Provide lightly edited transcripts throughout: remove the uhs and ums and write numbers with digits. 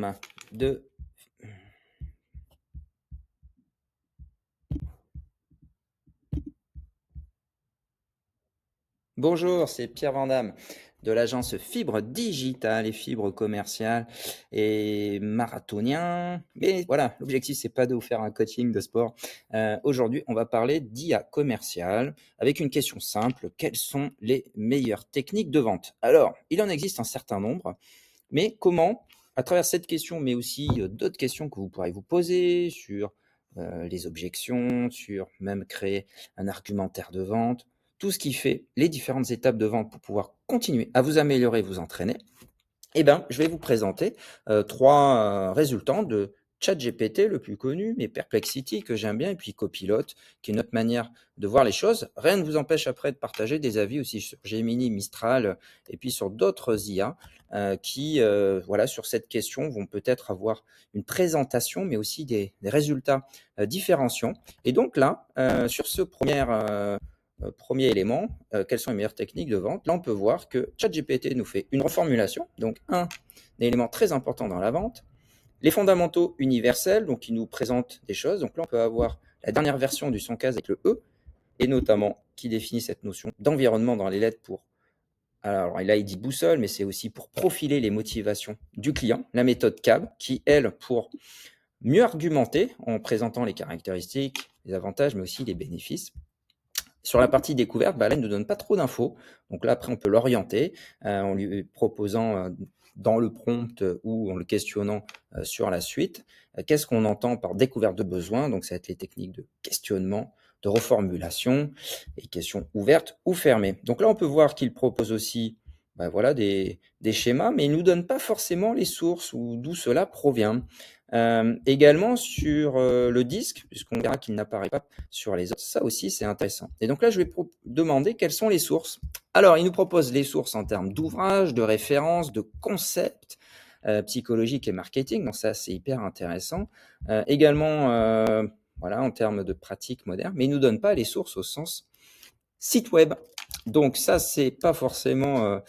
termes de... Bonjour, c'est Pierre Vandamme de l'agence Fibre Digitale et Fibre Commerciale et Marathonien. Mais voilà, l'objectif, c'est pas de vous faire un coaching de sport. Aujourd'hui, on va parler d'IA commerciale avec une question simple. Quelles sont les meilleures techniques de vente? Alors, il en existe un certain nombre, mais comment, à travers cette question, mais aussi d'autres questions que vous pourrez vous poser sur les objections, sur même créer un argumentaire de vente, tout ce qui fait les différentes étapes de vente pour pouvoir continuer à vous améliorer, vous entraîner, eh ben, je vais vous présenter 3 résultats de ChatGPT, le plus connu, mais Perplexity, que j'aime bien, et puis Copilot, qui est une autre manière de voir les choses. Rien ne vous empêche après de partager des avis aussi sur Gemini, Mistral, et puis sur d'autres IA qui, voilà, sur cette question, vont peut-être avoir une présentation, mais aussi des résultats différenciants. Et donc là, sur ce premier élément, quelles sont les meilleures techniques de vente? Là, on peut voir que ChatGPT nous fait une reformulation, donc un élément très important dans la vente. Les fondamentaux universels, donc qui nous présentent des choses. Donc là, on peut avoir la dernière version du son case avec le E, et notamment qui définit cette notion d'environnement dans les lettres pour... Alors là, il dit boussole, mais c'est aussi pour profiler les motivations du client. La méthode CAB, qui, elle, pour mieux argumenter en présentant les caractéristiques, les avantages, mais aussi les bénéfices. Sur la partie découverte, là, il ne nous donne pas trop d'infos. Donc là, après, on peut l'orienter en lui proposant dans le prompt ou en le questionnant sur la suite. Qu'est-ce qu'on entend par découverte de besoin? Donc, ça va être les techniques de questionnement, de reformulation et questions ouvertes ou fermées. Donc là, on peut voir qu'il propose aussi voilà, des schémas, mais il ne nous donne pas forcément les sources ou d'où cela provient. Également sur le disque, puisqu'on verra qu'il n'apparaît pas sur les autres, ça aussi c'est intéressant. Et donc là, je vais demander quelles sont les sources. Alors, il nous propose les sources en termes d'ouvrages, de références, de concepts psychologiques et marketing, donc ça c'est hyper intéressant. Également, voilà, en termes de pratiques modernes, mais il ne nous donne pas les sources au sens site web. Donc ça, c'est pas forcément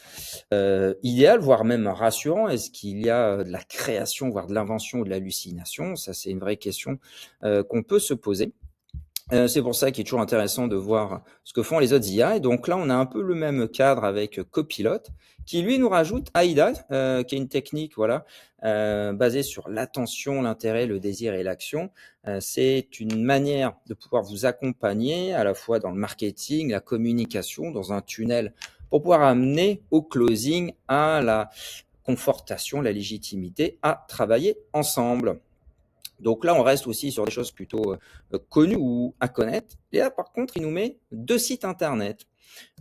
idéal, voire même rassurant. Est-ce qu'il y a de la création, voire de l'invention ou de l'hallucination? Ça, c'est une vraie question qu'on peut se poser. C'est pour ça qu'il est toujours intéressant de voir ce que font les autres IA. Et donc là, on a un peu le même cadre avec Copilot, qui lui nous rajoute AIDA, qui est une technique voilà, basée sur l'attention, l'intérêt, le désir et l'action. C'est une manière de pouvoir vous accompagner à la fois dans le marketing, la communication, dans un tunnel, pour pouvoir amener au closing, à la confortation, la légitimité, à travailler ensemble. Donc là, on reste aussi sur des choses plutôt connues ou à connaître. Et là, par contre, il nous met 2 sites internet.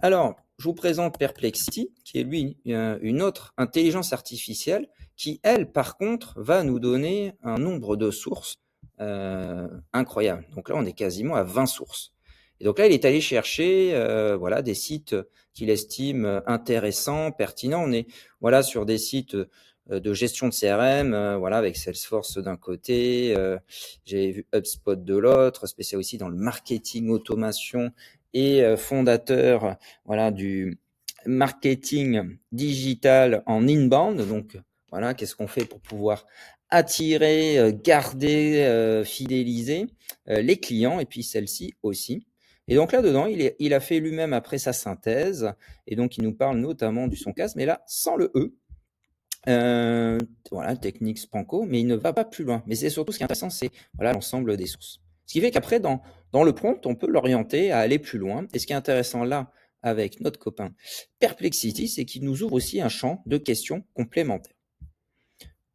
Alors, je vous présente Perplexity, qui est lui une autre intelligence artificielle qui, elle, par contre, va nous donner un nombre de sources incroyable. Donc là, on est quasiment à 20 sources. Et donc là, il est allé chercher voilà, des sites qu'il estime intéressants, pertinents. On est voilà, sur des sites de gestion de CRM, voilà, avec Salesforce d'un côté, j'ai vu HubSpot de l'autre, spécial aussi dans le marketing automation et fondateur voilà, du marketing digital en inbound. Donc voilà, qu'est-ce qu'on fait pour pouvoir attirer, garder, fidéliser les clients et puis celles-ci aussi. Et donc là-dedans, il a fait lui-même après sa synthèse et donc il nous parle notamment du son casque, mais là sans le E. Voilà, technique Spanco, mais il ne va pas plus loin. Mais c'est surtout ce qui est intéressant, c'est voilà, l'ensemble des sources. Ce qui fait qu'après, dans le prompt, on peut l'orienter à aller plus loin. Et ce qui est intéressant là, avec notre copain Perplexity, c'est qu'il nous ouvre aussi un champ de questions complémentaires.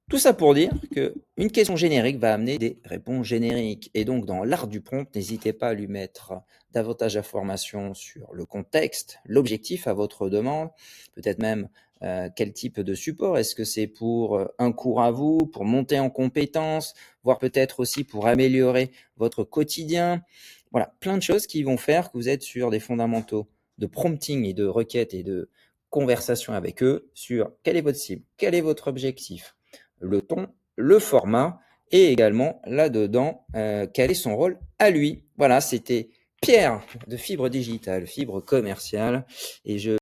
Tout ça pour dire qu'une question générique va amener des réponses génériques. Et donc, dans l'art du prompt, n'hésitez pas à lui mettre davantage d'informations sur le contexte, l'objectif à votre demande, peut-être même quel type de support. Est-ce que c'est pour un cours à vous, pour monter en compétences, voire peut-être aussi pour améliorer votre quotidien? Voilà, plein de choses qui vont faire que vous êtes sur des fondamentaux de prompting et de requête et de conversation avec eux sur quelle est votre cible, quel est votre objectif, le ton, le format et également là-dedans, quel est son rôle à lui. Voilà, c'était Pierre de Fibre Digitale, Fibre Commerciale et je